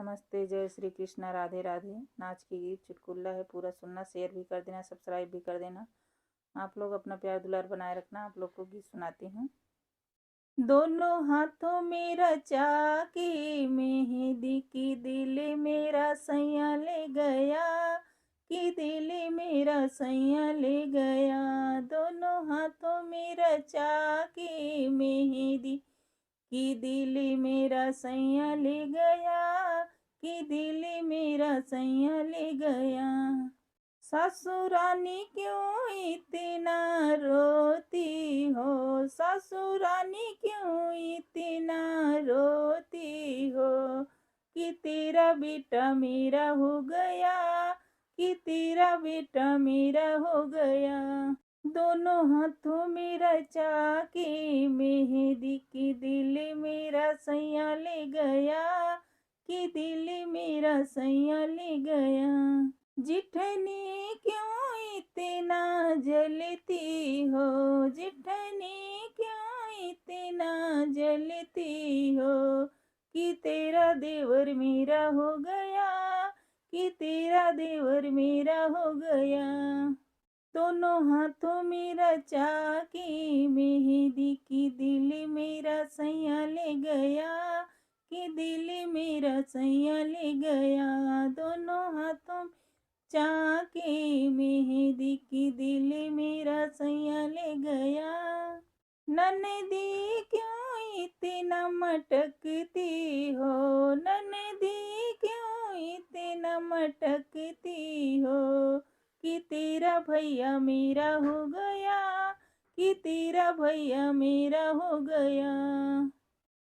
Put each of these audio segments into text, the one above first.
नमस्ते, जय श्री कृष्णा, राधे राधे। नाच की गीत चुटकुला है, पूरा सुनना, शेयर भी कर देना, सब्सक्राइब भी कर देना। आप लोग अपना प्यार दुलार बनाए रखना। आप लोग को गीत सुनाती हूँ। दोनों हाथों में रचा के मेहंदी की दिल मेरा सैया ले गया, कि दिल मेरा सैया ले गया। दोनों हाथों में रचा के मेहंदी कि दिल मेरा सैया ले गया, कि दिल मेरा सैया ले गया। ससुरानी क्यों इतना रोती हो, ससुरानी क्यों इतना रोती हो, कि तेरा बेटा मेरा हो गया, कि तेरा बेटा मेरा हो गया। दोनों हाथों में रचा के मेहंदी की दिल मेरा सैया ले गया, कि दिल मेरा सैया ले गया। जिठनी क्यों इतना जलती हो, जिठनी क्यों इतना जलती हो, कि तेरा देवर मेरा हो गया, कि तेरा देवर मेरा हो गया। दोनों हाथों में रचा के मेहंदी की दिल मेरा सैया ले गया, कि दिल मेरा सैया ले गया। दोनों हाथों में चाके मेहंदी की दिल मेरा सैया ले गया। ननदी क्यों इतना मटकती हो, ननदी क्यों इतना मटकती हो, कि तेरा भैया मेरा हो गया, कि तेरा भैया मेरा हो गया।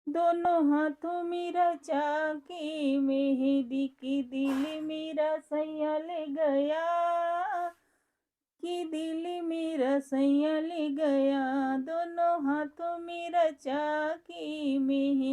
दोनों हाथों में रचा के मेहंदी की दिल मेरा सैया ले गया, कि दिल मेरा सैया ले गया। दोनों हाथों में रचा के मेहंदी